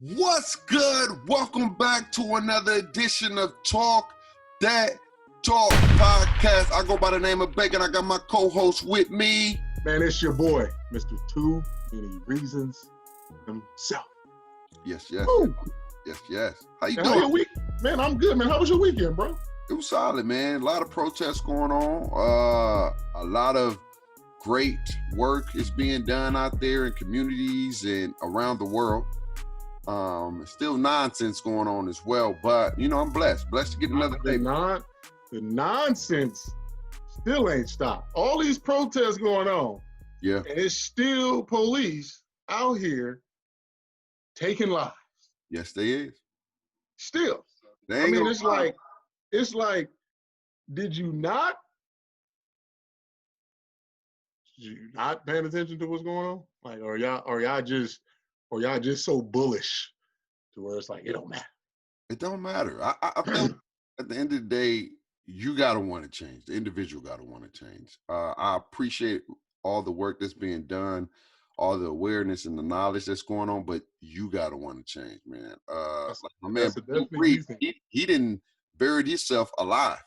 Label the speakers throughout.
Speaker 1: What's good? Welcome back to another edition of Dat Talk Podcast. I go by the name of Bacon. I got my co-host with me.
Speaker 2: Man, it's your boy, Mr. Too Many Reasons himself.
Speaker 1: Yes. How you
Speaker 2: How
Speaker 1: doing?
Speaker 2: your week? Man, I'm good, man. How was your weekend, bro?
Speaker 1: It was solid, man. A lot of protests going on. A lot of great work is being done out there in communities and around the world. Still nonsense going on as well, but I'm blessed to get another day.
Speaker 2: The nonsense still ain't stopped. All these protests going on,
Speaker 1: Yeah,
Speaker 2: and it's still police out here taking lives.
Speaker 1: yes, they is.
Speaker 2: Still,
Speaker 1: They
Speaker 2: I
Speaker 1: ain't
Speaker 2: mean,
Speaker 1: gonna
Speaker 2: it's like, did you not paying attention to what's going on? Like, or y'all just so bullish to where it's like it don't matter.
Speaker 1: It don't matter. I feel at the end of the day, you gotta want to change. The individual gotta want to change. I appreciate all the work that's being done, all the awareness and the knowledge that's going on, but you gotta want to change, man. Like my man Reed, he didn't buried himself alive.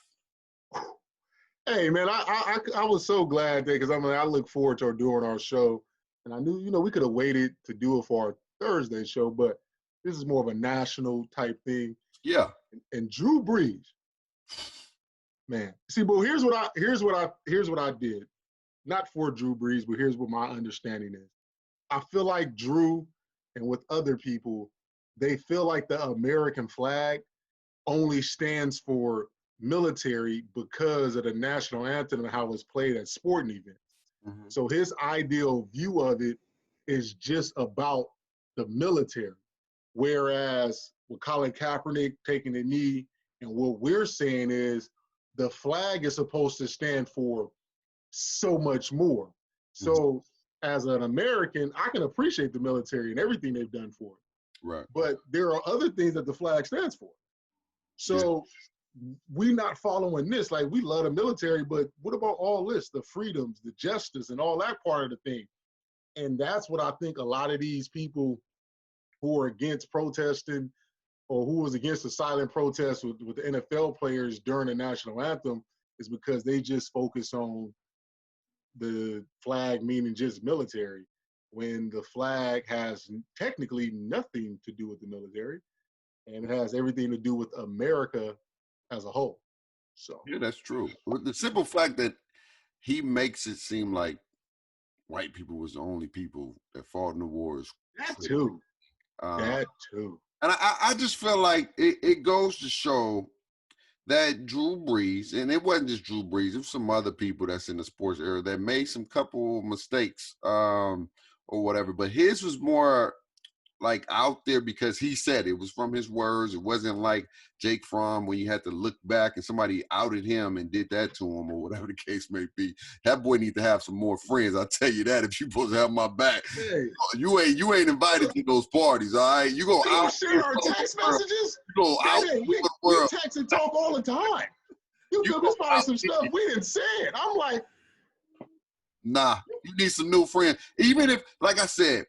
Speaker 2: Hey, man, I was so glad that because I look forward to doing our show, and I knew we could have waited to do it for our Thursday show, but this is more of a national type thing.
Speaker 1: Yeah.
Speaker 2: And Drew Brees, man. See, but here's what I did. Not for Drew Brees, but here's what my understanding is. I feel like Drew and with other people, they feel like the American flag only stands for military because of the national anthem and how it's played at sporting events. Mm-hmm. So his ideal view of it is just about the military. Whereas with Colin Kaepernick taking the knee, and what we're saying is the flag is supposed to stand for so much more. So mm-hmm. as an American, I can appreciate the military and everything they've done for it.
Speaker 1: Right.
Speaker 2: But there are other things that the flag stands for. So we not following this. Like, we love the military, but what about all this, the freedoms, the justice, and all that part of the thing? And that's what I think a lot of these people who are against protesting or who was against the silent protest with the NFL players during the national anthem is because they just focus on the flag meaning just military, when the flag has technically nothing to do with the military, and it has everything to do with America as a whole. So
Speaker 1: yeah, that's true. The simple fact that he makes it seem like white people was the only people that fought in the wars.
Speaker 2: That too.
Speaker 1: And I just feel like it goes to show that Drew Brees, and it wasn't just Drew Brees, it was some other people that's in the sports era that made some couple mistakes or whatever, but his was more like out there because he said it was from his words. It wasn't like Jake Fromm when you had to look back and somebody outed him and did that to him or whatever the case may be. That boy need to have some more friends. I'll tell you that, if you're supposed to have my back. Hey. You ain't invited to those parties, all right? You go out.
Speaker 2: Share our text messages?
Speaker 1: You go out.
Speaker 2: We text and talk all the time. There's probably some stuff we didn't say it. I'm like,
Speaker 1: nah, you need some new friends. Even if, like I said,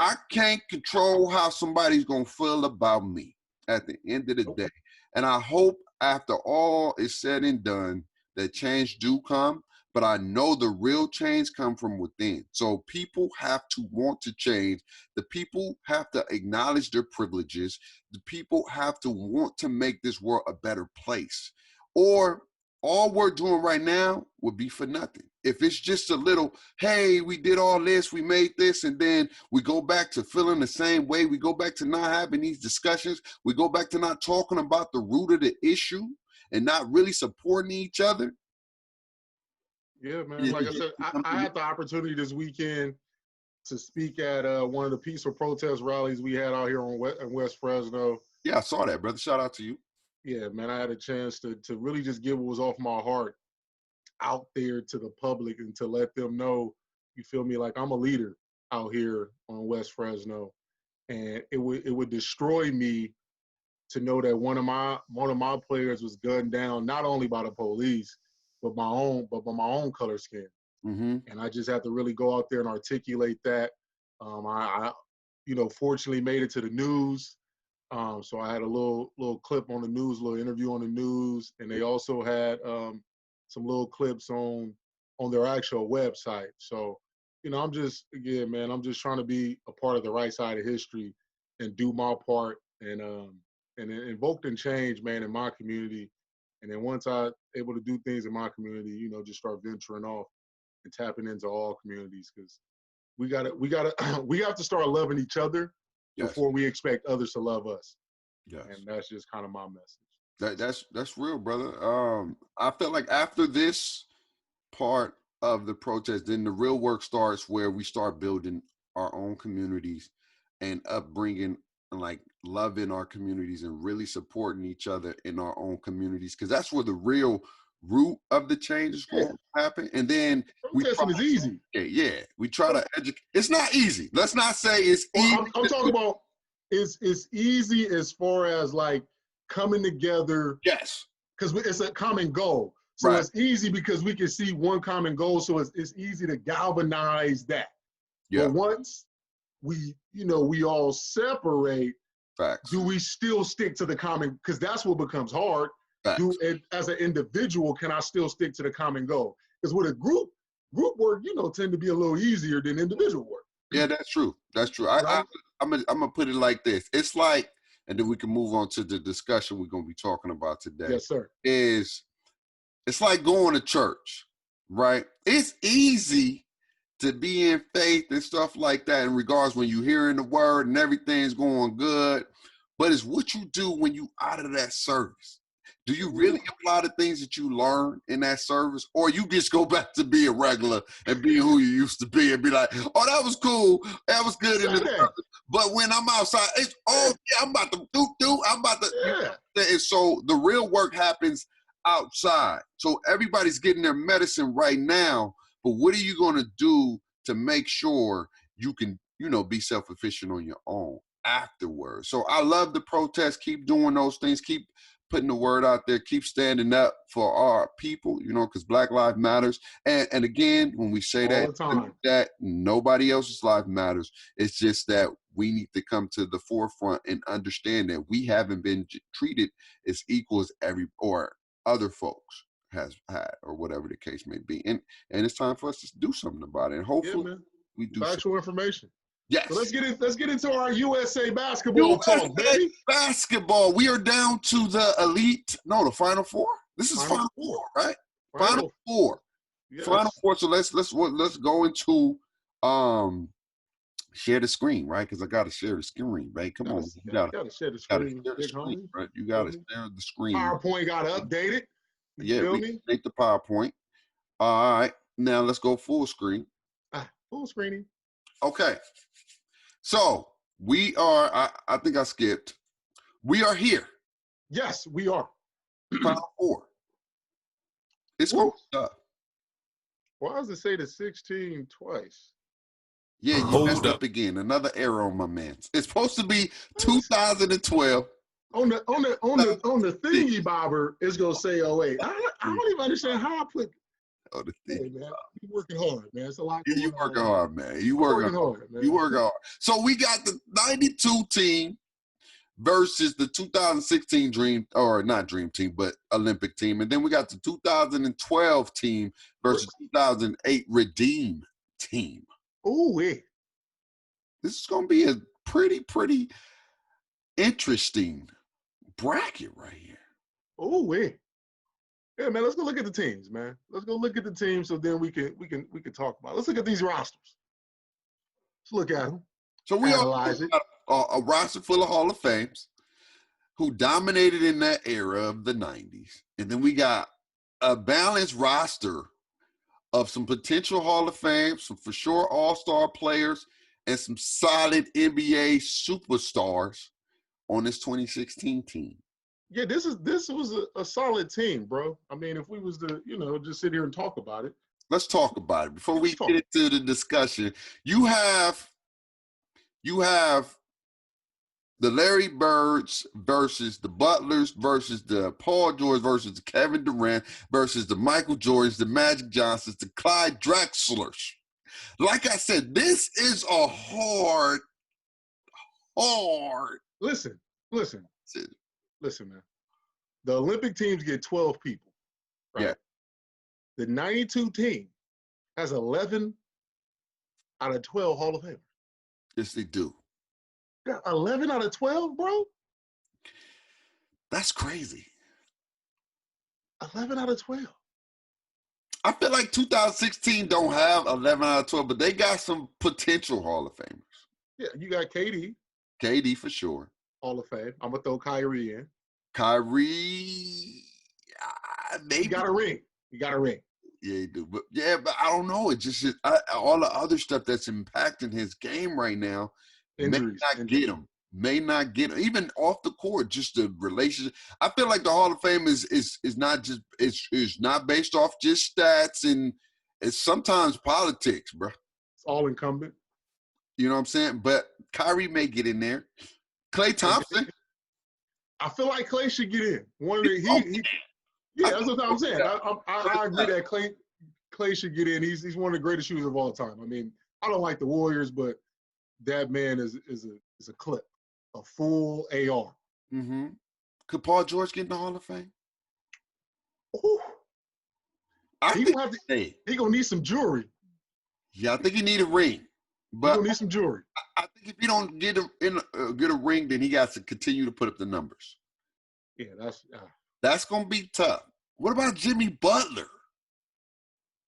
Speaker 1: I can't control how somebody's going to feel about me at the end of the day. And I hope after all is said and done that change do come, but I know the real change come from within. So people have to want to change. The people have to acknowledge their privileges. The people have to want to make this world a better place. Or all we're doing right now would be for nothing. If it's just a little, hey, we did all this, we made this, and then we go back to feeling the same way, we go back to not having these discussions, we go back to not talking about the root of the issue and not really supporting each other.
Speaker 2: Yeah, man. Like I said, I had the opportunity this weekend to speak at one of the peaceful protest rallies we had out here in West Fresno.
Speaker 1: Yeah, I saw that, brother. Shout out to you.
Speaker 2: Yeah, man, I had a chance to really just give what was off my heart out there to the public and to let them know, you feel me, like I'm a leader out here on West Fresno. And it would destroy me to know that one of my players was gunned down not only by the police, but by my own color scheme. Mm-hmm. And I just have to really go out there and articulate that. fortunately made it to the news. So I had a little clip on the news, little interview on the news, and they also had some little clips on their actual website. So, I'm just trying to be a part of the right side of history and do my part and invoke and change, man, in my community. And then once I able to do things in my community, just start venturing off and tapping into all communities, because we have to start loving each other before we expect others to love us.
Speaker 1: Yes.
Speaker 2: And that's just kind of my message.
Speaker 1: That's real, brother. I felt like after this part of the protest, then the real work starts, where we start building our own communities and upbringing and like loving our communities and really supporting each other in our own communities, because that's where the real root of the change is going to happen. And then
Speaker 2: protesting is easy.
Speaker 1: Yeah, we try to educate. It's not easy. Let's not say it's easy.
Speaker 2: I'm talking about it's easy as far as like coming together.
Speaker 1: Yes,
Speaker 2: because it's a common goal. So It's easy because we can see one common goal. So it's easy to galvanize that. Yeah. But once we all separate,
Speaker 1: facts.
Speaker 2: Do we still stick to the common? Because that's what becomes hard. Facts. As an individual, can I still stick to the common goal? Because with a group work, tend to be a little easier than individual work.
Speaker 1: Yeah, that's true. That's true. Right? I'm gonna put it like this. It's like, and then we can move on to the discussion we're gonna be talking about today.
Speaker 2: Yes, sir.
Speaker 1: It's like going to church, right? It's easy to be in faith and stuff like that in regards when you're hearing the word and everything's going good, but it's what you do when you out of that service. Do you really apply the things that you learn in that service, or you just go back to being regular and being who you used to be and be like, oh, that was cool, that was good in the service. But when I'm outside, it's I'm about to do, I'm about to. And so the real work happens outside. So everybody's getting their medicine right now, but what are you going to do to make sure you can, be self-efficient on your own afterwards? So I love the protest. Keep doing those things. Keep putting the word out there. Keep standing up for our people, because Black Lives Matters. And again, when we say that nobody else's life matters, it's just that we need to come to the forefront and understand that we haven't been treated as equal as other folks has had, or whatever the case may be. And it's time for us to do something about it. And hopefully we do
Speaker 2: factual information.
Speaker 1: Yes.
Speaker 2: So let's get into our USA basketball talk, baby.
Speaker 1: Basketball. We are down to the the Final Four. This is Final Four, right? Final Four. Yes. Final Four. So let's go into share the screen, right? Because I gotta share the screen, right? Come on.
Speaker 2: You gotta share the screen,
Speaker 1: right? You gotta share the screen.
Speaker 2: PowerPoint gotta update it.
Speaker 1: We update the PowerPoint. All right. Now let's go full screen.
Speaker 2: Full screening.
Speaker 1: Okay. So we are, I think I skipped. We are here.
Speaker 2: Yes, we are.
Speaker 1: Final Four. It's going to up.
Speaker 2: Why does it say the 16 twice?
Speaker 1: Yeah, you messed up again. Another error on my man. It's supposed to be 2012.
Speaker 2: On the thingy bobber, it's gonna say 08. I don't even understand how I put.
Speaker 1: Oh, the thing.
Speaker 2: Hey, man, you working hard, man. It's a lot.
Speaker 1: Yeah, you working hard, man. You working hard, man. You working hard. So we got the 92 team versus the 2016 not Dream Team, but Olympic team, and then we got the 2012 team versus 2008 Redeem team.
Speaker 2: Ooh, wait.
Speaker 1: This is gonna be a pretty interesting bracket right here.
Speaker 2: Oh, wait. Yeah, man, let's go look at the teams, man. Let's go look at the teams so then we can talk about it. Let's look at these rosters. Let's look at them.
Speaker 1: So we analyze it. A roster full of Hall of Fames who dominated in that era of the 90s. And then we got a balanced roster of some potential Hall of Fame, some for sure all-star players, and some solid NBA superstars on this 2016 team.
Speaker 2: Yeah, this was a solid team, bro. I mean, if we was to, just sit here and talk about it.
Speaker 1: Let's talk about it. Before we get into the discussion, you have the Larry Birds versus the Butlers versus the Paul George versus the Kevin Durant versus the Michael Jordans, the Magic Johnsons, the Clyde Drexlers. Like I said, this is a hard hard.
Speaker 2: Listen, man. The Olympic teams get 12 people, right?
Speaker 1: Yeah.
Speaker 2: The 92 team has 11 out of 12 Hall of Famers.
Speaker 1: Yes, they do.
Speaker 2: Yeah, 11 out of 12, bro?
Speaker 1: That's crazy.
Speaker 2: 11 out of 12.
Speaker 1: I feel like 2016 don't have 11 out of 12, but they got some potential Hall of Famers.
Speaker 2: Yeah, you got KD.
Speaker 1: KD for sure.
Speaker 2: Hall of Fame. I'm going to throw Kyrie in.
Speaker 1: Kyrie, maybe.
Speaker 2: You got a ring.
Speaker 1: Yeah, he do. But I don't know. It just all the other stuff that's impacting his game right now
Speaker 2: Injuries.
Speaker 1: May not get him. Even off the court, just the relationship. I feel like the Hall of Fame is not just is not based off just stats, and it's sometimes politics, bro.
Speaker 2: It's all incumbent.
Speaker 1: You know what I'm saying? But Kyrie may get in there. Klay Thompson.
Speaker 2: I feel like Klay should get in. Yeah, that's what I'm saying. I agree that Klay should get in. He's one of the greatest shooters of all time. I mean, I don't like the Warriors, but that man is a clip, a full AR.
Speaker 1: Mm-hmm. Could Paul George get in the Hall of Fame?
Speaker 2: Ooh.
Speaker 1: He
Speaker 2: gonna need some jewelry.
Speaker 1: Yeah, I think he need a ring. But
Speaker 2: he gonna need some jewelry.
Speaker 1: I think if he don't get a ring, then he got to continue to put up the numbers.
Speaker 2: Yeah,
Speaker 1: that's gonna be tough. What about Jimmy Butler?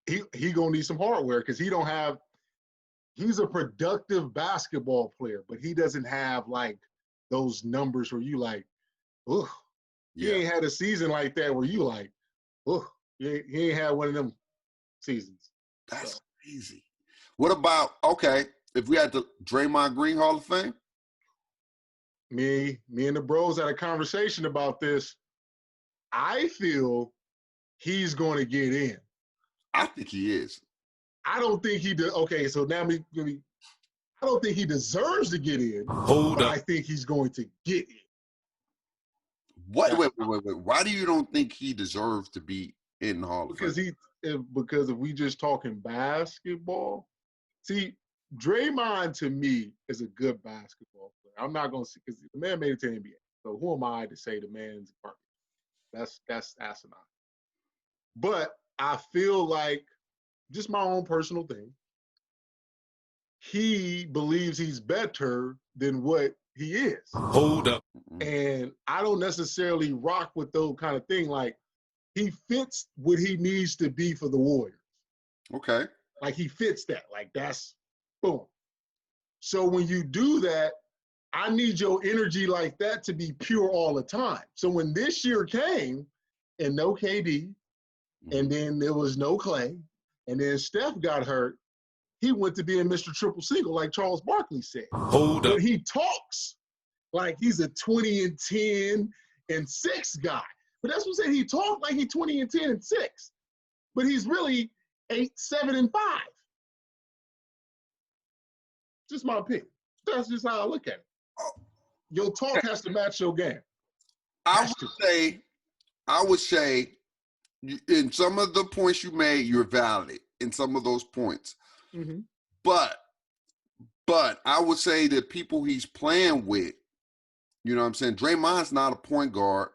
Speaker 2: He gonna need some hardware because he's a productive basketball player, but he doesn't have like those numbers where you like, ugh. He ain't had a season like that where you like, ugh. He ain't had one of them seasons.
Speaker 1: That's crazy. What about, if we had the Draymond Green Hall of Fame?
Speaker 2: Me and the bros had a conversation about this. I feel he's going to get in.
Speaker 1: I think he is.
Speaker 2: I don't think he does. Okay, so now I don't think he deserves to get in.
Speaker 1: Hold up.
Speaker 2: I think he's going to get in.
Speaker 1: What? Wait. Why do you don't think he deserves to be in the Hall of Fame?
Speaker 2: Because if we just talking basketball, see, Draymond to me is a good basketball player. I'm not going to say because the man made it to the NBA. So who am I to say the man's garbage? That's asinine. But I feel like, just my own personal thing, he believes he's better than what he is.
Speaker 1: Hold up.
Speaker 2: And I don't necessarily rock with those kind of thing. Like, he fits what he needs to be for the Warriors.
Speaker 1: Okay.
Speaker 2: Like, he fits that. Like, that's boom. So when you do that, I need your energy like that to be pure all the time. So when this year came and no KD, and then there was no Klay, and then Steph got hurt, he went to being Mr. Triple Single, like Charles Barkley said.
Speaker 1: Hold up.
Speaker 2: But he talks like he's a 20 and 10 and 6 guy. But that's what I'm saying. He talked like he's 20 and 10 and 6. But he's really 8, 7, and 5. Just my opinion. That's just how I look at it. Your talk has to match your game.
Speaker 1: I would say, in some of the points you made, you're valid in some of those points.
Speaker 2: Mm-hmm.
Speaker 1: But I would say that people he's playing with, you know what I'm saying? Draymond's not a point guard.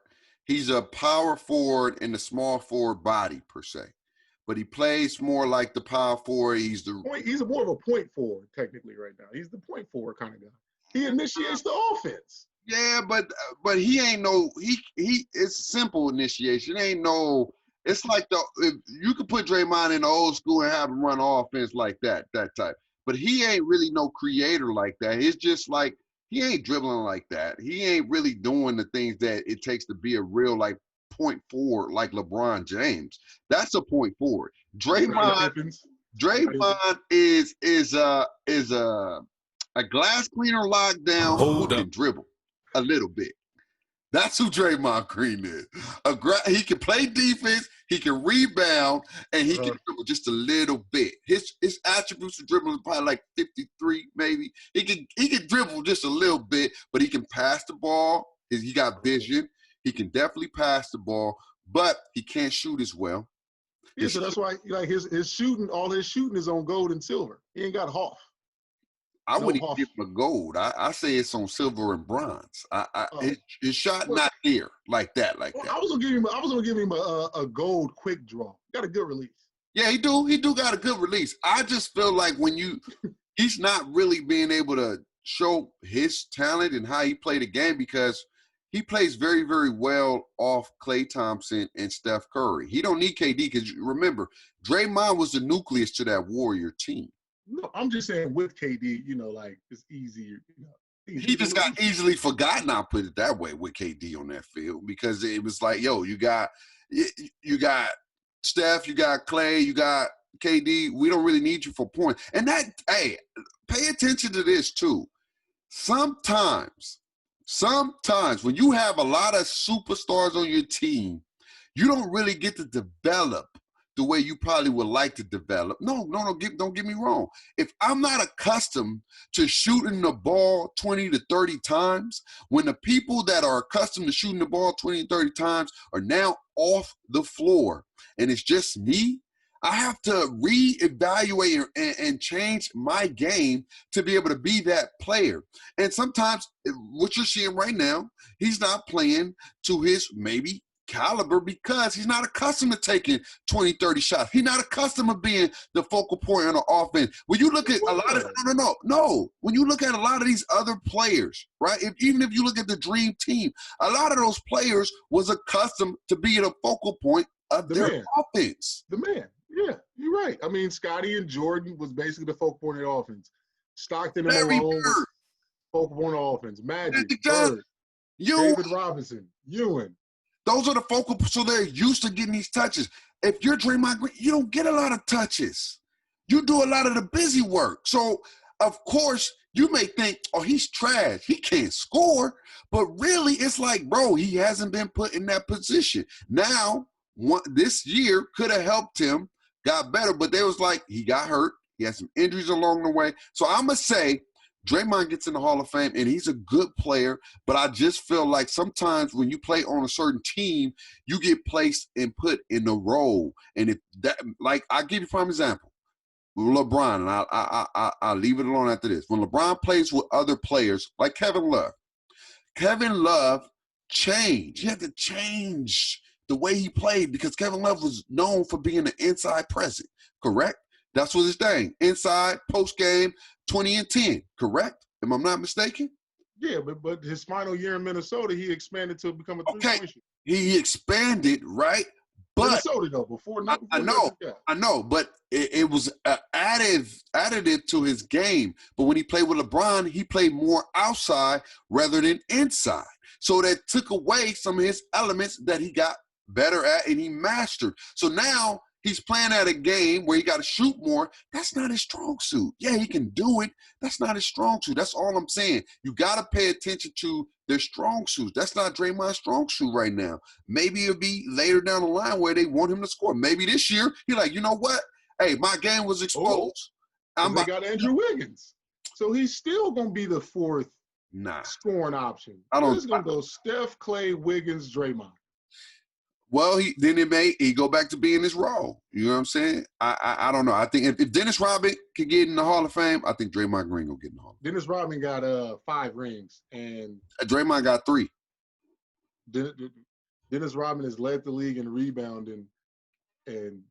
Speaker 1: He's a power forward in the small forward body, per se. But he plays more like the power forward. He's
Speaker 2: more of a point forward, technically, right now. He's the point forward kind of guy. He initiates the offense.
Speaker 1: Yeah, but he ain't it's simple initiation. It's like if you could put Draymond in the old school and have him run offense like that type. But he ain't really no creator like that. It's just like he ain't dribbling like that. He ain't really doing the things that it takes to be a real like point forward like LeBron James. That's a point forward. Draymond is a glass cleaner lockdown who can dribble a little bit. That's who Draymond Green is. He can play defense, he can rebound, and he can dribble just a little bit. His attributes of dribbling is probably like 53, maybe. He can dribble just a little bit, but he can pass the ball. He got vision. He can definitely pass the ball, but he can't shoot as well.
Speaker 2: Yeah, so that's why like his shooting, all his shooting is on gold and silver. He ain't got Hoff.
Speaker 1: I wouldn't even give him a gold. I say it's on silver and bronze. His shot not there like that.
Speaker 2: I was gonna give him a gold quick draw. Got a good release.
Speaker 1: Yeah, he do got a good release. I just feel like he's not really being able to show his talent and how he played the game because he plays very, very well off Klay Thompson and Steph Curry. He don't need KD because remember, Draymond was the nucleus to that Warrior team.
Speaker 2: No, I'm just saying with KD, it's easier.
Speaker 1: He just got easily forgotten, I'll put it that way, with KD on that field because it was like, yo, you got Steph, you got Klay, you got KD. We don't really need you for points. And pay attention to this too. Sometimes when you have a lot of superstars on your team, you don't really get to develop the way you probably would like to develop. No, don't get me wrong. If I'm not accustomed to shooting the ball 20 to 30 times, when the people that are accustomed to shooting the ball 20 to 30 times are now off the floor and it's just me, I have to reevaluate and change my game to be able to be that player. And sometimes what you're seeing right now, he's not playing to his maybe caliber because he's not accustomed to taking 20, 30 shots. He's not accustomed to being the focal point on the offense. When you look at a lot of when you look at a lot of these other players, right? Even if you look at the dream team, a lot of those players was accustomed to being a focal point of their offense.
Speaker 2: The man. Yeah, you're right. I mean, Scottie and Jordan was basically the focal point of the offense. Stockton and Malone was focal point of offense. Magic, Bird, David Robinson, Ewing.
Speaker 1: Those are the focal, so they're used to getting these touches. If you're Draymond Green, you don't get a lot of touches. You do a lot of the busy work. So, of course, you may think, oh, he's trash. He can't score. But really, it's like, bro, he hasn't been put in that position. Now, this year could have helped him, got better, but they was like, he got hurt. He had some injuries along the way. So I'm going to say Draymond gets in the Hall of Fame, and he's a good player, but I just feel like sometimes when you play on a certain team, you get placed and put in a role. And if that, like, I'll give you a prime example. LeBron, and I'll leave it alone after this. When LeBron plays with other players, like Kevin Love changed. He had to change the way he played because Kevin Love was known for being an inside present, correct? That's what his thing. Inside, post-game, 20 and 10, correct? Am I not mistaken?
Speaker 2: Yeah, but his final year in Minnesota, he expanded to become a three-point shooter.
Speaker 1: He expanded, right? But
Speaker 2: Minnesota, though, before
Speaker 1: I know, but it was additive to his game. But when he played with LeBron, he played more outside rather than inside. So that took away some of his elements that he got better at and he mastered. So now he's playing at a game where he got to shoot more. That's not his strong suit. Yeah, he can do it. That's not his strong suit. That's all I'm saying. You got to pay attention to their strong suits. That's not Draymond's strong suit right now. Maybe it'll be later down the line where they want him to score. Maybe this year, he's like, you know what? Hey, my game was exposed.
Speaker 2: They got Andrew Wiggins. So he's still going to be the fourth scoring option. He's going to go Steph, Klay, Wiggins, Draymond.
Speaker 1: Well, he go back to being his role. You know what I'm saying? I don't know. I think if Dennis Rodman could get in the Hall of Fame, I think Draymond Green will get in the Hall of Fame.
Speaker 2: Dennis Rodman got 5 rings, and
Speaker 1: Draymond got 3.
Speaker 2: Dennis Rodman has led the league in rebounding, and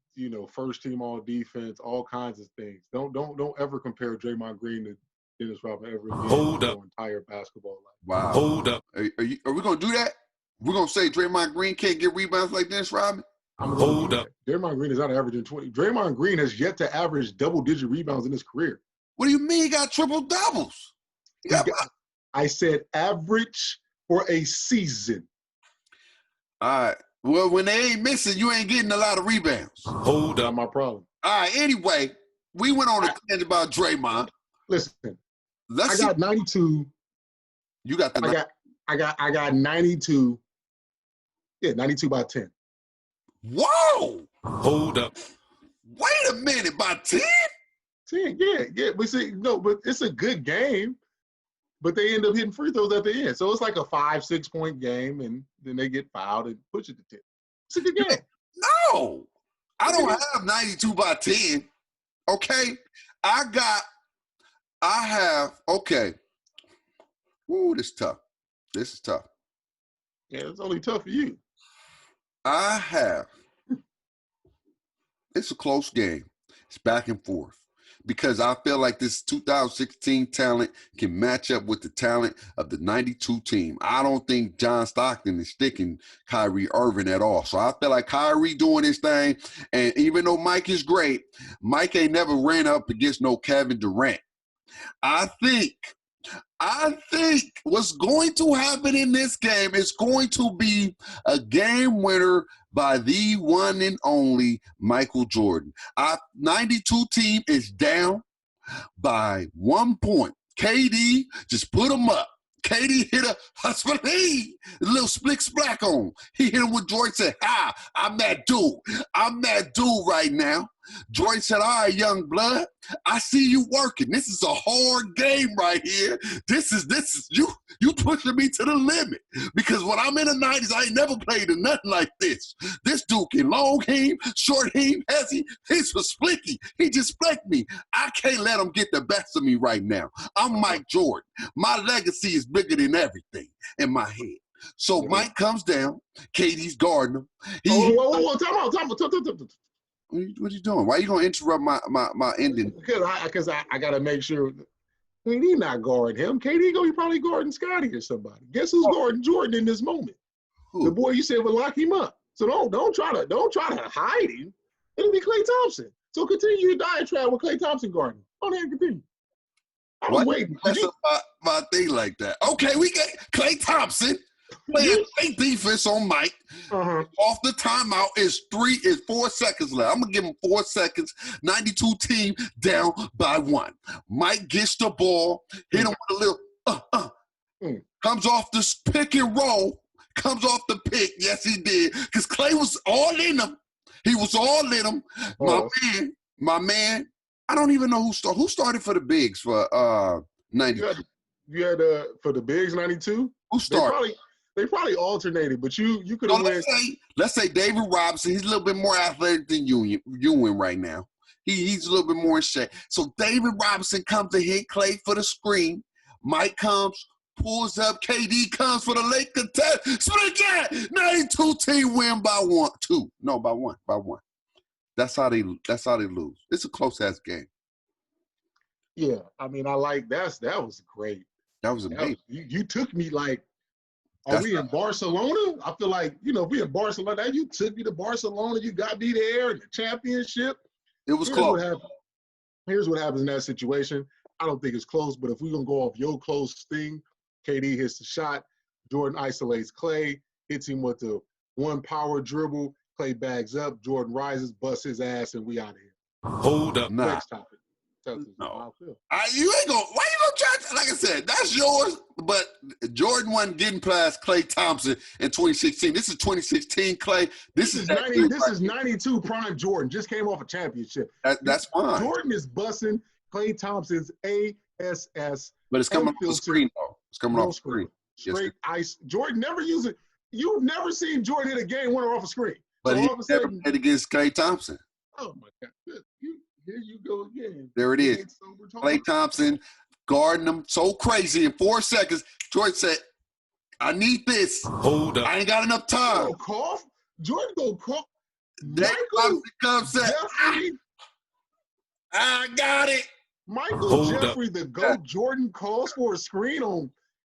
Speaker 2: first team all defense, all kinds of things. Don't ever compare Draymond Green to Dennis Rodman ever again.
Speaker 3: Hold up.
Speaker 2: Entire basketball life.
Speaker 1: Wow.
Speaker 3: Hold up.
Speaker 1: Are we gonna do that? We're going to say Draymond Green can't get rebounds like Dennis Rodman?
Speaker 3: Hold up.
Speaker 2: Draymond Green is not averaging 20. Draymond Green has yet to average double-digit rebounds in his career.
Speaker 1: What do you mean he got triple-doubles?
Speaker 2: I said average for a season.
Speaker 1: All right. Well, when they ain't missing, you ain't getting a lot of rebounds.
Speaker 3: Hold up.
Speaker 2: Not my problem.
Speaker 1: All right. Anyway, we went on a tangent about Draymond.
Speaker 2: Listen, I got 92.
Speaker 1: You got the
Speaker 2: I got 92. Yeah, 92 by 10.
Speaker 1: Whoa!
Speaker 3: Hold up.
Speaker 1: Wait a minute, by 10?
Speaker 2: 10, yeah. But see, but it's a good game. But they end up hitting free throws at the end. So it's like a 5-6 point game, and then they get fouled and push it to 10. It's a good game.
Speaker 1: No! I don't have 92 by 10. Okay? I I have, okay. Ooh, this is tough. This is tough.
Speaker 2: Yeah, it's only tough for you.
Speaker 1: I have. It's a close game. It's back and forth. Because I feel like this 2016 talent can match up with the talent of the 92 team. I don't think John Stockton is sticking Kyrie Irving at all. So I feel like Kyrie doing his thing. And even though Mike is great, Mike ain't never ran up against no Kevin Durant. I think what's going to happen in this game is going to be a game winner by the one and only Michael Jordan. Our 92 team is down by 1 point. KD just put him up. KD hit a little splick splack on. He hit him with Jordan, said, I'm that dude. I'm that dude right now. Jordan said, all right, young blood, I see you working. This is a hard game right here. This is you pushing me to the limit. Because when I'm in the 90s, I ain't never played in nothing like this. This dude can long heave, short heave, hezzy. He's for splicky. He just flicked me. I can't let him get the best of me right now. I'm Mike Jordan. My legacy is bigger than everything in my head. So Mike comes down. KD's guarding him.
Speaker 2: Whoa, time out.
Speaker 1: What are you doing? Why are you going to interrupt my ending?
Speaker 2: Because I got to make sure KD not guarding him. KD going to be probably guarding Scotty or somebody. Guess who's guarding Jordan in this moment?
Speaker 1: Who?
Speaker 2: The boy you said would lock him up. So don't try to hide him. It'll be Klay Thompson. So continue your diatribe with Klay Thompson guarding. Go ahead and continue. I was waiting.
Speaker 1: That's my thing like that. Okay, we got Klay Thompson playing great defense on Mike. Off the timeout is 4 seconds left. I'm going to give him 4 seconds. 92 team down by 1. Mike gets the ball, hit him with a little, comes off this pick and roll, comes off the pick. Yes, he did. Because Klay was all in him. He was all in him. My man, I don't even know who started for the bigs for 92.
Speaker 2: You had for the bigs 92?
Speaker 1: Who started?
Speaker 2: They probably alternated, but you could have went.
Speaker 1: Let's say David Robinson. He's a little bit more athletic than Ewing right now. He's a little bit more in shape. So David Robinson comes to hit Klay for the screen. Mike comes, pulls up. KD comes for the late contest. Split that. 92 team win by 1. 2. No, by 1. By 1. That's how they lose. It's a close ass game.
Speaker 2: Yeah, I mean, I like that was great.
Speaker 1: That was amazing.
Speaker 2: You took me like. Are we in Barcelona? I feel like, if we in Barcelona, you took me to Barcelona, you got me there in the championship.
Speaker 1: It was close.
Speaker 2: Here's what happens in that situation. I don't think it's close, but if we're going to go off your close thing, KD hits the shot, Jordan isolates Klay, hits him with the one power dribble, Klay bags up, Jordan rises, busts his ass, and we out of here.
Speaker 3: Hold up.
Speaker 1: Nah.
Speaker 2: Next topic.
Speaker 1: No. You ain't gonna. Why you gonna try? Like I said, that's yours. But Jordan wasn't getting past Klay Thompson in 2016. This is 2016 Klay. This is
Speaker 2: 92 prime Jordan. Just came off a championship.
Speaker 1: That's fine.
Speaker 2: Jordan is busting Klay Thompson's ASS.
Speaker 1: But it's coming off the screen though. It's coming off the screen.
Speaker 2: Straight ice. Jordan never used it. You've never seen Jordan hit a game winner off a screen.
Speaker 1: But
Speaker 2: so
Speaker 1: he never played against Klay Thompson.
Speaker 2: Oh my God. Here you go again.
Speaker 1: There it is. Klay Thompson guarding him so crazy in 4 seconds. Jordan said, I need this.
Speaker 3: Hold up.
Speaker 1: I ain't got enough time.
Speaker 2: Jordan go cough.
Speaker 1: Michael comes said, I got it.
Speaker 2: Michael Jeffrey, the GOAT, Jordan calls for a screen on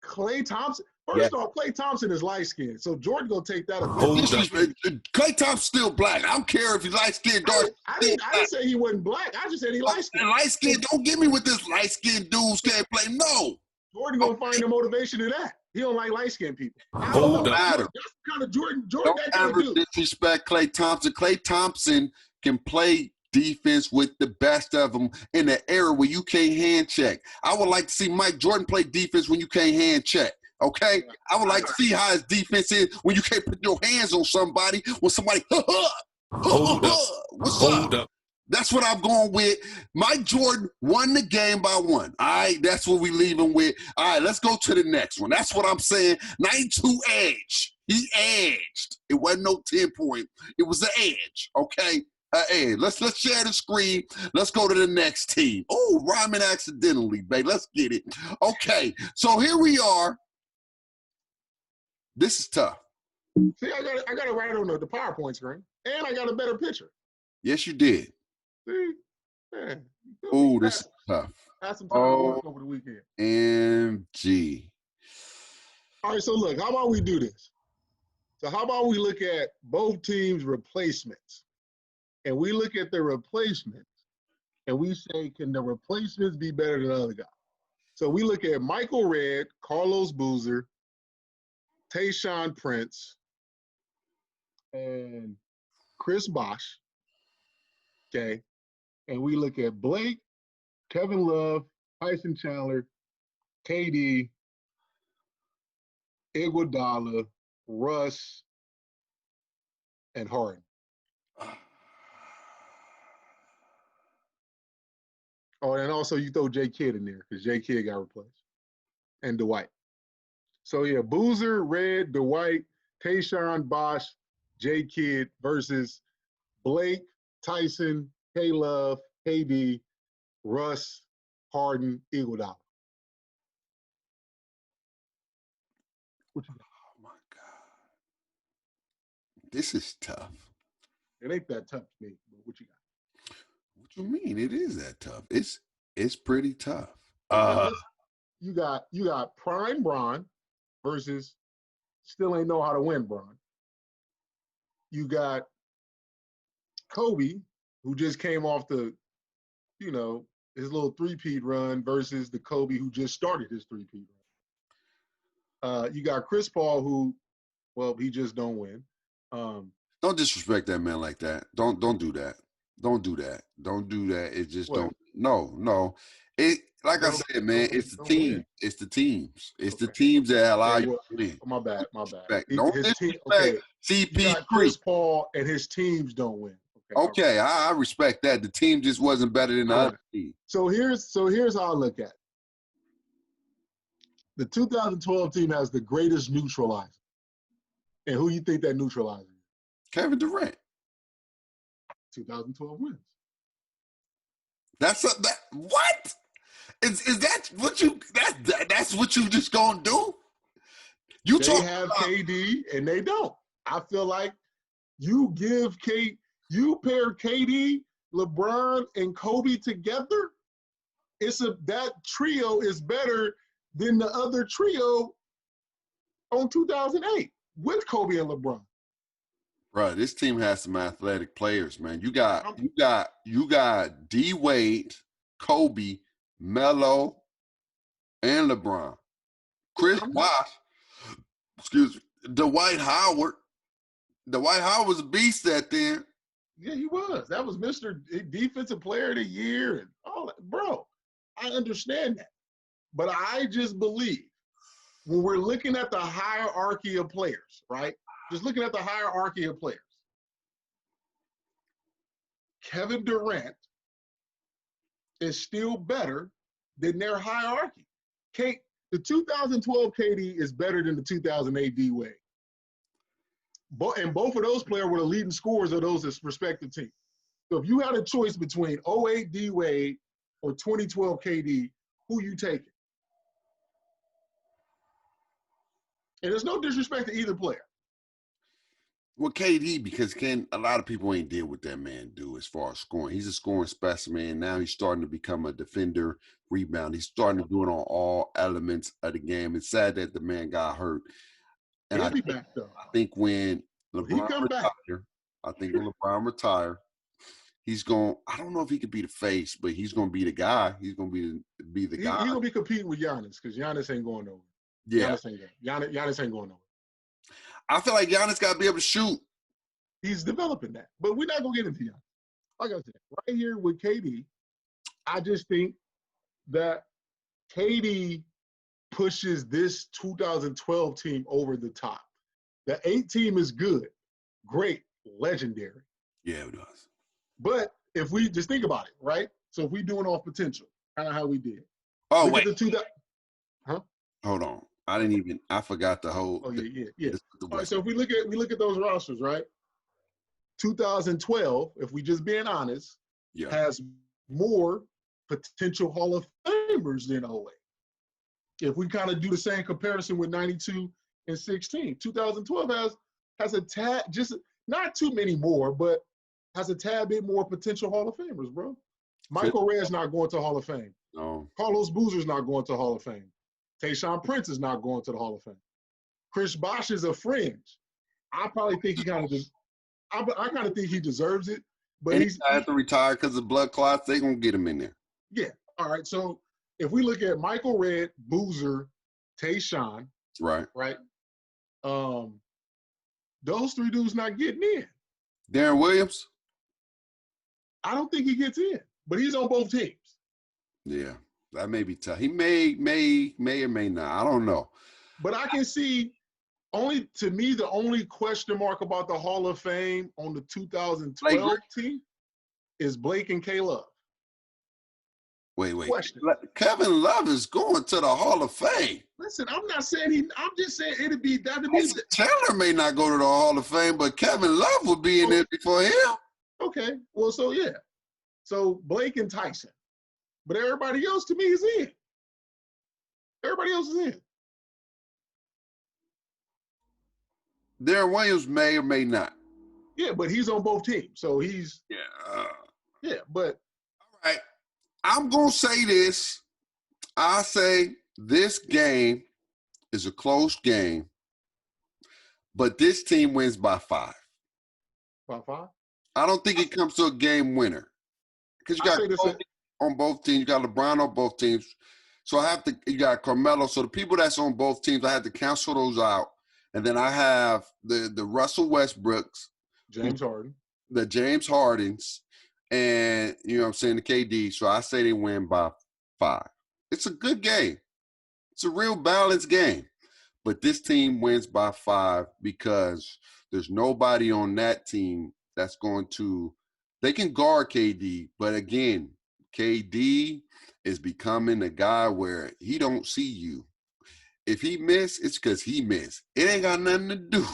Speaker 2: Klay Thompson. First off, Klay Thompson is light-skinned, so Jordan gonna take that.
Speaker 1: Klay Thompson's still black. I don't care if he's light-skinned, dark.
Speaker 2: I didn't say he wasn't black. I just said he light-skinned.
Speaker 1: Light-skinned, don't get me with this light-skinned dudes can't play. No.
Speaker 2: Jordan gonna find the motivation in that. He don't like light-skinned people.
Speaker 3: Hold up.
Speaker 2: That's the kind of Jordan
Speaker 1: Don't
Speaker 2: that kind
Speaker 1: ever
Speaker 2: of dude.
Speaker 1: disrespect Klay Thompson. Klay Thompson can play defense with the best of them in the era where you can't hand check. I would like to see Mike Jordan play defense when you can't hand check. Okay? I would like to see how his defense is when you can't put your hands on somebody, when somebody,
Speaker 3: Hold up.
Speaker 1: What's
Speaker 3: Hold
Speaker 1: up?
Speaker 3: up.
Speaker 1: That's what I'm going with. Mike Jordan won the game by 1. All right, that's what we leaving with. All right, let's go to the next one. That's what I'm saying. 92 edge. He edged. It wasn't no 10-point. It was an edge, okay? Hey, let's share the screen. Let's go to the next team. Oh, rhyming accidentally, babe. Let's get it. Okay, so here we are. This is tough.
Speaker 2: See, I got it right on the PowerPoint screen, and I got a better picture.
Speaker 1: Yes, you did.
Speaker 2: See, man.
Speaker 1: Oh, this is tough.
Speaker 2: I had some time to work over the weekend.
Speaker 1: MG.
Speaker 2: All right, so look, how about we do this? So how about we look at both teams' replacements, and we look at the replacements, and we say, can the replacements be better than the other guy? So we look at Michael Redd, Carlos Boozer, Tayshaun Prince, and Chris Bosh, okay? And we look at Blake, Kevin Love, Tyson Chandler, KD, Iguodala, Russ, and Harden. Oh, and also you throw J. Kidd in there because J. Kidd got replaced. And Dwight. So yeah, Boozer, Redd, Dwight, Tayshaun, Bosh, J. Kidd versus Blake, Tyson, K-Love, KD, Russ, Harden, Iguodala. What you got?
Speaker 1: Oh my God. This is tough.
Speaker 2: It ain't that tough to me, but what you got?
Speaker 1: What you mean? It is that tough. It's pretty tough.
Speaker 2: You got prime Bron versus still ain't know how to win Bron. You got Kobe, who just came off the, his little three-peat run versus the Kobe who just started his three-peat run. You got Chris Paul, who, well, he just don't win.
Speaker 1: Don't disrespect that man like that. Don't do that. Don't do that. Don't do that. It just don't. No. It like I said, man. It's the team. It's the teams. It's the teams that allow you to win.
Speaker 2: My bad.
Speaker 1: Don't disrespect CP3.
Speaker 2: Chris Paul and his teams don't win.
Speaker 1: Okay, I respect that. The team just wasn't better than the other team.
Speaker 2: So here's how I look at it. The 2012 team has the greatest neutralizer. And who you think that neutralizer is?
Speaker 1: Kevin Durant.
Speaker 2: 2012 wins.
Speaker 1: What? Is that what you that's what you just gonna do?
Speaker 2: They have KD and they don't. I feel like you pair KD, LeBron, and Kobe together. That trio is better than the other trio on 2008 with Kobe and LeBron.
Speaker 1: Bro, this team has some athletic players, man. You got D Wade, Kobe, Melo, and LeBron. Chris Bosh, Dwight Howard. Dwight Howard was a beast that then.
Speaker 2: Yeah, he was. That was Mr. Defensive Player of the Year and all that. Bro, I understand that. But I just believe when we're looking at the hierarchy of players, right? Just looking at the hierarchy of players. Kevin Durant is still better than their hierarchy. The 2012 KD is better than the 2008 D Wade. And both of those players were the leading scorers of those respective teams. So if you had a choice between 08 D Wade or 2012 KD, who you taking? And there's no disrespect to either player.
Speaker 1: Well, KD, because a lot of people ain't did what that man do as far as scoring. He's a scoring specimen. Now he's starting to become a defender, rebound. He's starting to do it on all elements of the game. It's sad that the man got hurt. And I think when LeBron retire, he's going. I don't know if he could be the face, but he's going to be the guy. He's going to be the guy.
Speaker 2: He's going to be competing with Giannis because Giannis ain't going nowhere.
Speaker 1: Yeah,
Speaker 2: Giannis ain't going nowhere.
Speaker 1: I feel like Giannis got to be able to shoot.
Speaker 2: He's developing that, but we're not going to get into Giannis. Like I said, right here with KD, I just think that KD pushes this 2012 team over the top. The 8 team is good, great, legendary.
Speaker 1: Yeah, it does.
Speaker 2: But if we just think about it, right? So if we doing off potential, kind of how we did.
Speaker 1: Oh, wait. Hold on. I forgot the whole.
Speaker 2: Oh, yeah. All right, so if we look at those rosters, right? 2012, if we just being honest, has more potential Hall of Famers than 08. If we kind of do the same comparison with 92 and 16, 2012 has a tad, just not too many more, but has a tad bit more potential Hall of Famers, bro. Michael Redd's not going to Hall of Fame.
Speaker 1: No.
Speaker 2: Carlos Boozer's not going to Hall of Fame. Tayshaun Prince is not going to the Hall of Fame. Chris Bosh is a fringe. I probably think he kind of I kind of think he deserves it, but
Speaker 1: he's had to retire because of blood clots. They gonna get him in there.
Speaker 2: Yeah. All right. So if we look at Michael Redd, Boozer, Tayshaun, right. Those three dudes not getting in.
Speaker 1: Darren Williams?
Speaker 2: I don't think he gets in, but he's on both teams.
Speaker 1: Yeah, that may be tough. He may or may not. I don't know.
Speaker 2: But I can see to me, the only question mark about the Hall of Fame on the 2012 team is Blake and K-Love.
Speaker 1: Wait. Question. Kevin Love is going to the Hall of Fame.
Speaker 2: Listen, I'm not saying I'm just saying that'd be.
Speaker 1: Taylor may not go to the Hall of Fame, but Kevin Love will be in there before him.
Speaker 2: Okay. Well, so yeah. So Blake and Tyson. But everybody else to me is in. Everybody else is in.
Speaker 1: Darren Williams may or may not.
Speaker 2: Yeah, but he's on both teams. So he's but
Speaker 1: all right. I'm gonna say this. I say this game is a close game, but this team wins by 5.
Speaker 2: By 5?
Speaker 1: I don't think it comes to a game winner. Because you got Kobe on both teams, you got LeBron on both teams. So you got Carmelo. So the people that's on both teams, I have to cancel those out. And then I have the Russell Westbrooks,
Speaker 2: James Harden,
Speaker 1: the James Hardens, and you know what I'm saying, the KD. So I say they win by 5. It's a good game. It's a real balanced game. But this team wins by 5 because there's nobody on that team that's going to – they can guard KD. But, again, KD is becoming a guy where he don't see you. If he miss, it's because he missed. It ain't got nothing to do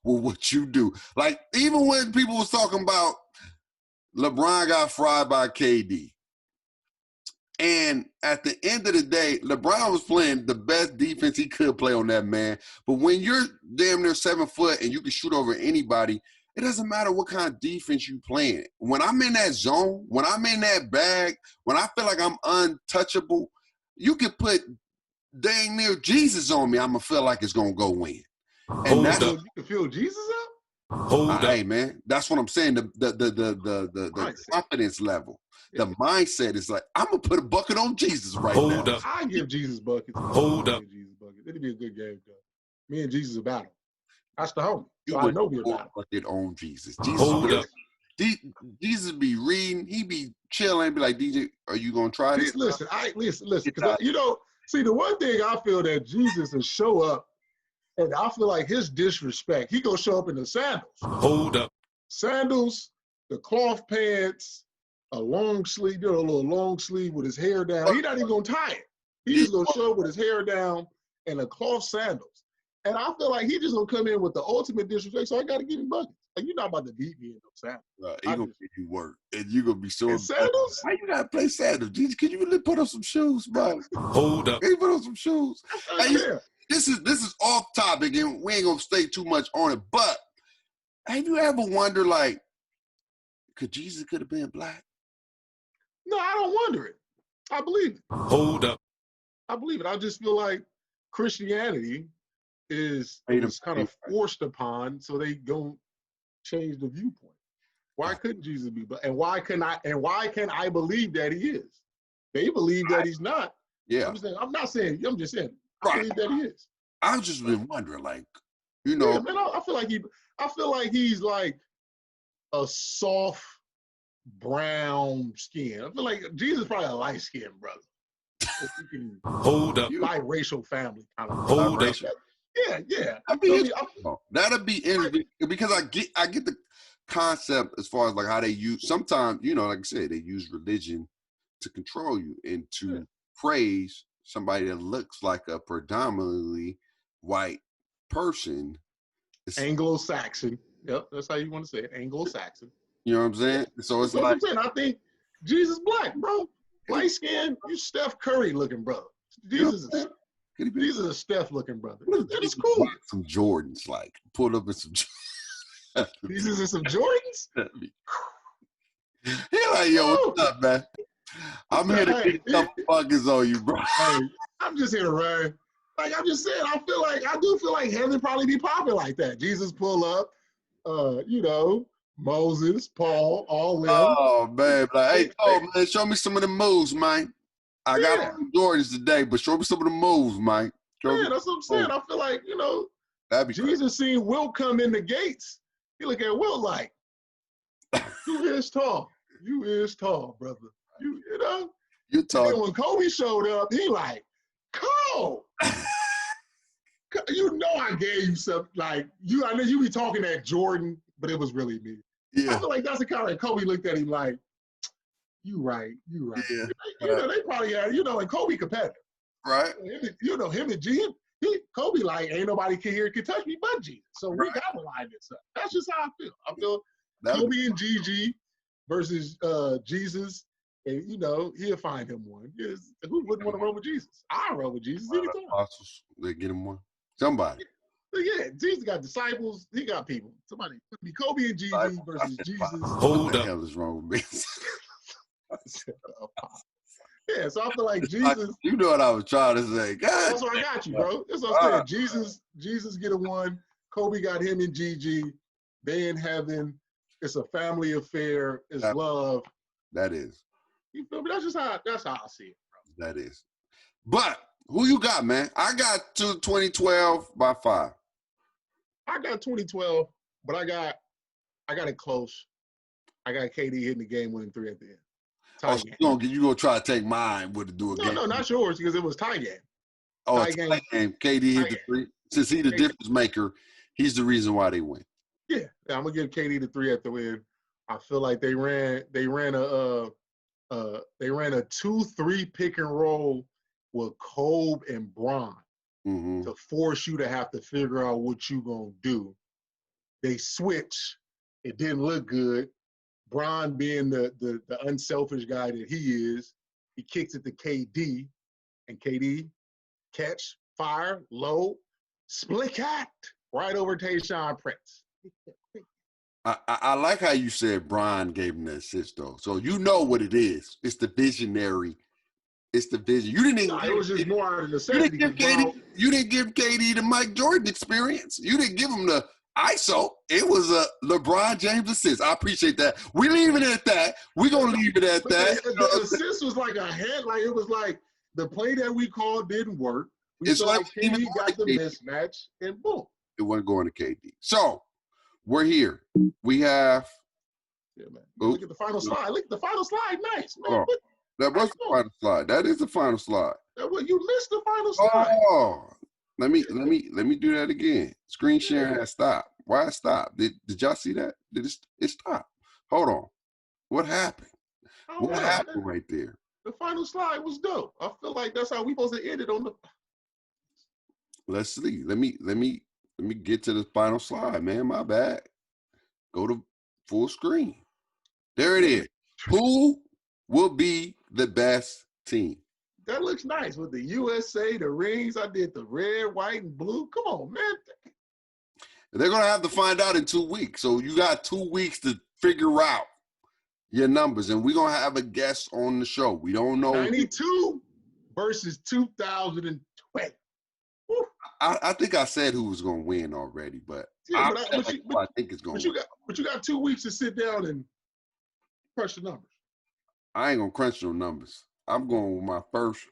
Speaker 1: with what you do. Like, even when people was talking about LeBron got fried by KD. And at the end of the day, LeBron was playing the best defense he could play on that man. But when you're damn near 7 foot and you can shoot over anybody, it doesn't matter what kind of defense you playing. When I'm in that zone, when I'm in that bag, when I feel like I'm untouchable, you can put dang near Jesus on me, I'm going to feel like it's going to go in. And that's
Speaker 2: you can feel Jesus up?
Speaker 3: Hold up.
Speaker 1: Hey, man, that's what I'm saying, the confidence level. The mindset is like, I'm going to put a bucket on Jesus now.
Speaker 3: Hold up.
Speaker 2: I give Jesus buckets.
Speaker 3: Hold up.
Speaker 2: It'd be a good game, though. Me and Jesus are battle. That's the homie.
Speaker 1: You
Speaker 2: So I know we're
Speaker 1: battle. Bucket on Jesus.
Speaker 3: Hold up.
Speaker 1: Jesus be reading. He be chilling. Be like, DJ, are you going to try this?
Speaker 2: Listen. Because, see, the one thing I feel that Jesus will show up, and I feel like his disrespect, he going to show up in the sandals.
Speaker 3: Hold up.
Speaker 2: Sandals, the cloth pants, a long sleeve, a little long sleeve with his hair down. He's not even going to tie it. He's just going to show up with his hair down and the cloth sandals. And I feel like he's just going to come in with the ultimate disrespect, so I got to give him buckets. Like, you're not about to beat me in no sandals.
Speaker 1: He's going to give you work, and you're going to be so
Speaker 2: sandals?
Speaker 1: Why you got to play sandals? Jesus, can you really put on some shoes, bro?
Speaker 3: Hold up.
Speaker 1: Can you put on some shoes? This is off topic, and we ain't going to stay too much on it, but have you ever wondered, like, could Jesus could have been black?
Speaker 2: No, I don't wonder it. I believe it.
Speaker 3: Hold up.
Speaker 2: I believe it. I just feel like Christianity is kind of forced upon, so they don't change the viewpoint. Why couldn't Jesus be black? And why can I believe that he is? They believe that he's not.
Speaker 1: Yeah.
Speaker 2: I'm just saying I believe that he is.
Speaker 1: I've just been wondering, like,
Speaker 2: Yeah, man, I feel like he's like a soft brown skin. I feel like Jesus is probably a light skinned brother.
Speaker 3: Hold up.
Speaker 2: Biracial family kind of.
Speaker 3: Hold up.
Speaker 2: Yeah.
Speaker 1: That'd be interesting because I get the concept as far as like how they use sometimes, like I said, they use religion to control you and to praise somebody that looks like a predominantly white person.
Speaker 2: Anglo-Saxon. Yep, that's how you want to say it. Anglo-Saxon.
Speaker 1: You know what I'm saying? So it's
Speaker 2: That's
Speaker 1: like,
Speaker 2: what I'm saying. I think Jesus black, bro. Light skin, you Steph Curry looking brother. Jesus is a Steph looking brother. That is cool.
Speaker 1: Some Jordans, like pull up in some.
Speaker 2: Jesus and some Jordans.
Speaker 1: He like, yo, what's up, man? I'm here to get a couple buckets on you, bro.
Speaker 2: Hey, I'm just here to run. Like I'm just saying, I do feel like heaven probably be popping like that. Jesus pull up, Moses, Paul, all them.
Speaker 1: Oh man, like, hey, man, show me some of the moves, man. I got some Jordans today, but show me some of the moves, man.
Speaker 2: Yeah, that's what I'm saying. I feel like, Jesus seen Wilt come in the gates. He look at Wilt like, you is tall. You is tall, brother. You're tall. And then when Kobe showed up, he like, Cole, I gave you something. Like, I know you be talking at Jordan, but it was really me. Yeah. I feel like that's the kind of Kobe looked at him like, you right. Yeah. They probably had, and Kobe competitive.
Speaker 1: Right.
Speaker 2: Him and G, Kobe like, ain't nobody can touch me but Jesus. So we got to line this up. That's just how I feel. I feel Kobe and Gigi versus Jesus, and he'll find him one. Who wouldn't want to roll with Jesus? I roll with Jesus anytime.
Speaker 1: Apostles, they get him one. Somebody.
Speaker 2: Yeah, Jesus got disciples. He got people. Somebody could be Kobe and Gigi versus Jesus.
Speaker 1: Hold what the hell is wrong with me?
Speaker 2: Yeah, so I feel like Jesus.
Speaker 1: You know what I was trying to say. God.
Speaker 2: That's what I got you, bro. That's what I'm saying. Jesus get a one. Kobe got him and Gigi. They in heaven. It's a family affair. It's love.
Speaker 1: That is.
Speaker 2: You feel me? That's how I see it, bro.
Speaker 1: That is. But who you got, man? I got 2012 by 5.
Speaker 2: I got 2012, but I got it close. I got KD hitting the game-winning 3 at the end.
Speaker 1: So you gonna try to take mine with do a game?
Speaker 2: No, not yours because it was tie game.
Speaker 1: Oh, tie game. KD hit the 3. Since he's the difference maker, he's the reason why they win.
Speaker 2: Yeah, I'm gonna give KD the 3 at the end. I feel like they ran a 2-3 pick and roll with Kobe and Bron to force you to have to figure out what you gonna do. They switch. It didn't look good. Bron being the unselfish guy that he is, he kicks it to KD, and KD catch, fire, low, split cat, right over Tayshaun Prince.
Speaker 1: I like how you said Bron gave him the assist, though. So you know what it is. It's the visionary. It's the vision. You didn't.
Speaker 2: It was just more out of necessity.
Speaker 1: You didn't give KD the Mike Jordan experience. You didn't give him the ISO. It was a LeBron James assist. I appreciate that. We leave it at that. We're gonna leave it at that.
Speaker 2: The assist was like a head. Like it was like the play that we called didn't work. We
Speaker 1: it's like
Speaker 2: KD got the mismatch, and boom.
Speaker 1: It wasn't going to KD. So we're here. We have.
Speaker 2: Yeah, man. Look at the final slide. Look at the final slide. Nice, man.
Speaker 1: That was the final slide. That is the final slide.
Speaker 2: You missed the final slide.
Speaker 1: Oh, let me do that again. Screen sharing has stopped. Why it stopped? Did y'all see that? Did it stop? Hold on. What happened? What happened right there?
Speaker 2: The final slide was dope. I feel like that's how we supposed to end it on the.
Speaker 1: Let's see. Let me get to the final slide, man. My bad. Go to full screen. There it is. Who will be the best team?
Speaker 2: That looks nice with the USA, the rings. I did the red, white, and blue. Come on, man.
Speaker 1: They're going to have to find out in 2 weeks. So you got 2 weeks to figure out your numbers. And we're going to have a guest on the show. We don't know.
Speaker 2: 92 versus 2020.
Speaker 1: I think I said who was going to win already, but I think it's going to win.
Speaker 2: But you got 2 weeks to sit down and crunch the numbers.
Speaker 1: I ain't going to crunch no numbers. I'm going with my first.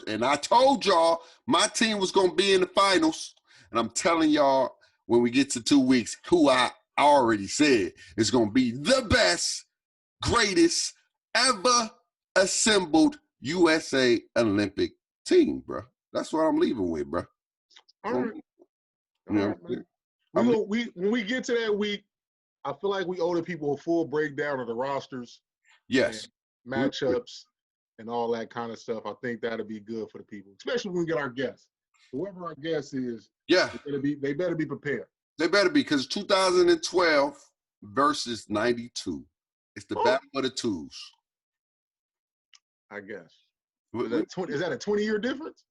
Speaker 1: And I told y'all my team was going to be in the finals. And I'm telling y'all when we get to 2 weeks who I already said is going to be the best, greatest ever assembled USA Olympic team, bro. That's what I'm leaving with, bro.
Speaker 2: All right. When we get to that week, I feel like we owe the people a full breakdown of the rosters.
Speaker 1: Yes.
Speaker 2: Matchups and all that kind of stuff. I think that'll be good for the people, especially when we get our guests. Whoever our guest is, they better be prepared.
Speaker 1: They better be, because 2012 versus 92. It's the battle of the twos.
Speaker 2: I guess. Is that a 20-year difference?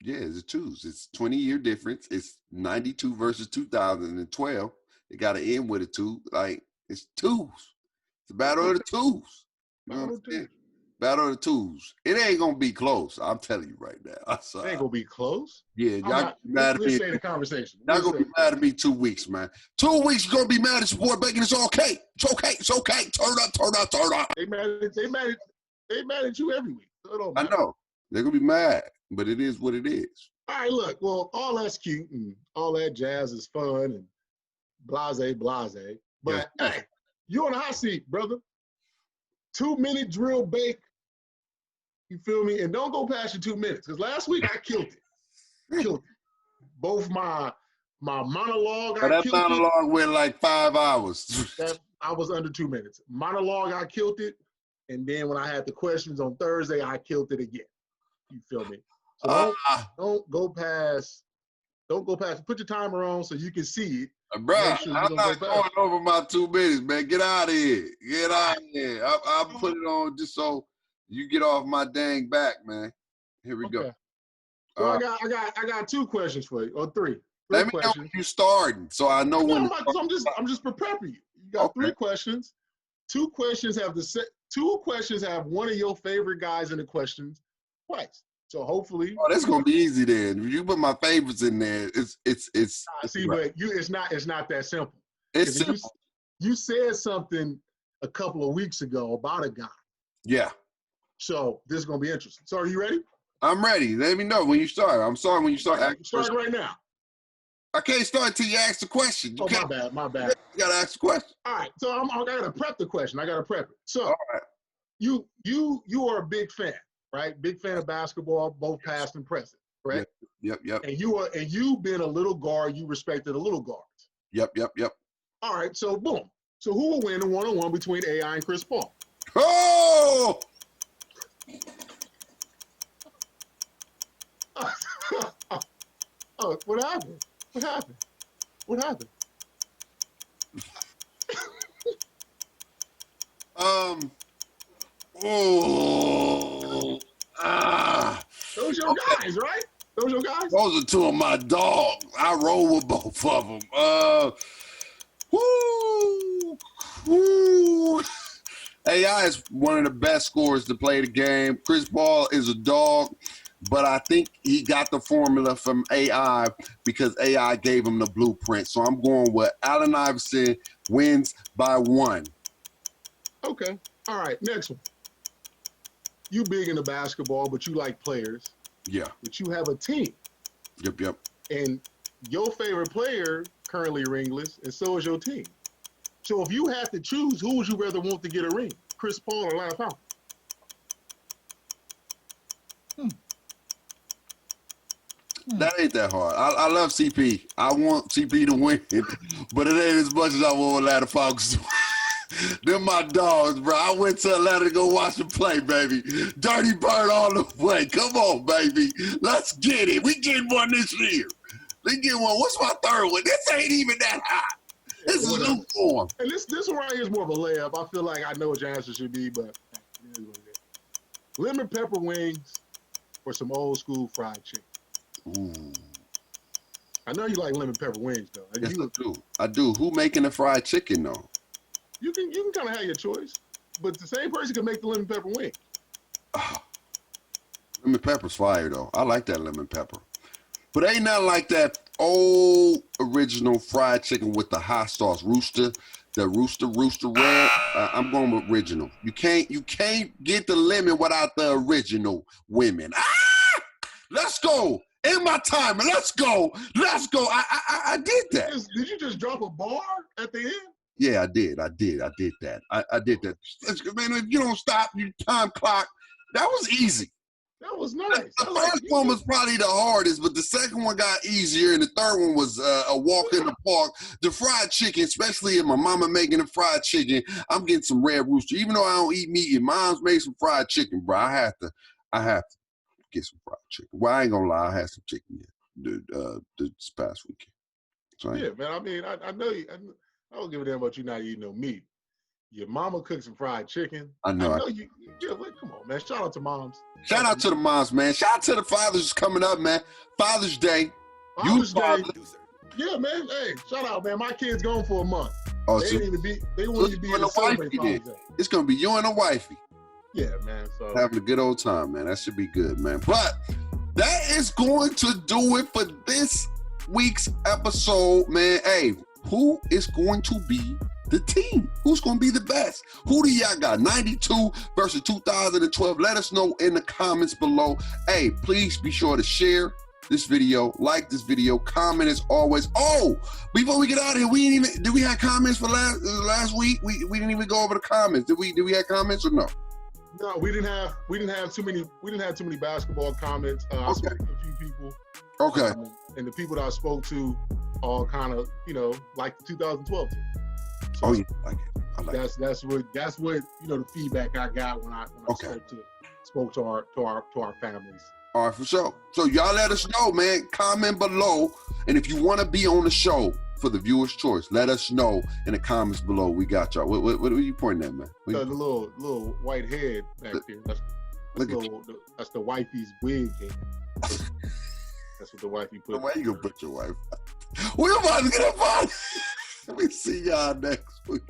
Speaker 1: Yeah, it's the twos. It's 20-year difference. It's 92 versus 2012. They got to end with a two. Like, it's twos. It's the battle of the twos. You know what I'm saying? Battle of the twos. It ain't going to be close. I'm telling you right now. It
Speaker 2: ain't going to be close?
Speaker 1: Yeah, y'all mad at me.
Speaker 2: Let's say the conversation.
Speaker 1: Y'all going to be mad at me 2 weeks, man. 2 weeks, you're going to be mad at your boy Bacon. It's okay. It's okay. It's okay. Turn up.
Speaker 2: They mad at you every week. So
Speaker 1: I know. They're going to be mad, but it is what it is.
Speaker 2: All right, look. Well, all that's cute and all that jazz is fun and blase. But, hey, you on the hot seat, brother. 2-minute drill bake. You feel me? And don't go past your 2 minutes. Because last week I killed it. Both my monologue,
Speaker 1: that monologue went like 5 hours.
Speaker 2: I was under 2 minutes. Monologue, I killed it. And then when I had the questions on Thursday, I killed it again. You feel me? So don't go past. Put your timer on so you can see it.
Speaker 1: Bro, I'm not going over my 2 minutes, man. Get out of here. Get out of here. I'll put it on just so you get off my dang back, man. Here we go.
Speaker 2: So I got 2 questions for you, or 3.
Speaker 1: Let me know when you're starting, so I know when.
Speaker 2: I'm just preparing you. You got 3 questions. 2 questions have one of your favorite guys in the questions twice. So hopefully.
Speaker 1: Oh, that's gonna be easy then. If you put my favorites in there, it's.
Speaker 2: See, right. But it's not that simple.
Speaker 1: It's simple.
Speaker 2: You said something a couple of weeks ago about a guy.
Speaker 1: Yeah.
Speaker 2: So this is gonna be interesting. So are you ready?
Speaker 1: I'm ready. Let me know when you start. I'm sorry when you start.
Speaker 2: Start right now.
Speaker 1: I can't start until you ask the question.
Speaker 2: My bad.
Speaker 1: You gotta ask the question.
Speaker 2: All right. So I gotta prep the question. I gotta prep it. So
Speaker 1: all right.
Speaker 2: You are a big fan, right? Big fan of basketball, both past and present, right?
Speaker 1: Yep.
Speaker 2: And you've been a little guard. You respected a little guards.
Speaker 1: Yep.
Speaker 2: All right. So boom. So who will win a 1-on-1 between AI and Chris Paul?
Speaker 1: Oh!
Speaker 2: Oh, what happened? Those your guys, right? Those your guys?
Speaker 1: Those are 2 of my dogs. I roll with both of them. AI is one of the best scorers to play the game. Chris Paul is a dog, but I think he got the formula from AI because AI gave him the blueprint. So I'm going with Allen Iverson wins by 1.
Speaker 2: Okay. All right. Next one. You big into basketball, but you like players.
Speaker 1: Yeah.
Speaker 2: But you have a team.
Speaker 1: Yep.
Speaker 2: And your favorite player currently ringless, and so is your team. So if you had to choose, who would you rather want to get a ring? Chris Paul or Larry Fountain?
Speaker 1: That ain't that hard. I love CP. I want CP to win, but it ain't as much as I want Atlanta Falcons. They're my dogs, bro. I went to Atlanta to go watch them play, baby. Dirty Bird all the way. Come on, baby. Let's get it. We getting one this year. They get one. What's my 3rd one? This ain't even that hot. This is lukewarm.
Speaker 2: And this one right here is more of a layup. I feel like I know what your answer should be, but it is what it is. Lemon pepper wings or some old school fried chicken?
Speaker 1: Ooh.
Speaker 2: I know you like lemon pepper wings, though.
Speaker 1: Yes, I do. Who making the fried chicken, though?
Speaker 2: You can kind of have your choice, but the same person can make the lemon pepper wing.
Speaker 1: Lemon pepper's fire, though. I like that lemon pepper. But ain't nothing like that old original fried chicken with the hot sauce. Rooster red. I'm going with original. You can't get the lemon without the original women. Let's go. In my time. Let's go. I did that.
Speaker 2: Did you just drop a bar at the end?
Speaker 1: Yeah, I did that. I did that. Man, if you don't stop, you time clock. That was easy.
Speaker 2: That was nice.
Speaker 1: The first one was probably the hardest, but the second one got easier, and the third one was a walk in the park. The fried chicken, especially if my mama making the fried chicken, I'm getting some Red Rooster. Even though I don't eat meat, if mom's made some fried chicken, bro, I have to get some fried chicken. Well, I ain't gonna lie, I had some chicken this past weekend. Right.
Speaker 2: Yeah, man. I mean, I know you. I don't give a damn about you not eating no meat. Your mama cooks some fried chicken.
Speaker 1: I know
Speaker 2: you. Yeah, come on, man. Shout out to moms.
Speaker 1: Shout out to the moms, man. Shout out to the fathers coming up, man. Father's Day.
Speaker 2: Father's Day. Yeah, man. Hey, shout out, man. My kid's gone for a month.
Speaker 1: Oh,
Speaker 2: they wouldn't even be in the celebrate Father's Day.
Speaker 1: It's gonna be you and a wifey.
Speaker 2: Yeah, man. So
Speaker 1: having a good old time, man. That should be good, man. But that is going to do it for this week's episode, man. Hey, who is going to be the team? Who's going to be the best? Who do y'all got? 92 versus 2012. Let us know in the comments below. Hey, please be sure to share this video, like this video, comment as always. Oh, before we get out of here, did we have comments for last week? We didn't even go over the comments. Did we have comments or no?
Speaker 2: No, we didn't have too many basketball comments. I spoke to a few people.
Speaker 1: Okay.
Speaker 2: And the people that I spoke to all kind of, like the 2012 team. So
Speaker 1: yeah, I like it. I like
Speaker 2: that's what the feedback I got when I spoke to our families.
Speaker 1: All right, for sure. So y'all let us know, man. Comment below, and if you want to be on the show for the viewer's choice, let us know in the comments below. We got y'all. What are you pointing at, man?
Speaker 2: The little white head back there. That's the wifey's wig head. That's what the wifey put.
Speaker 1: Why you gonna put your wife? We're about to get up on. We see y'all next week.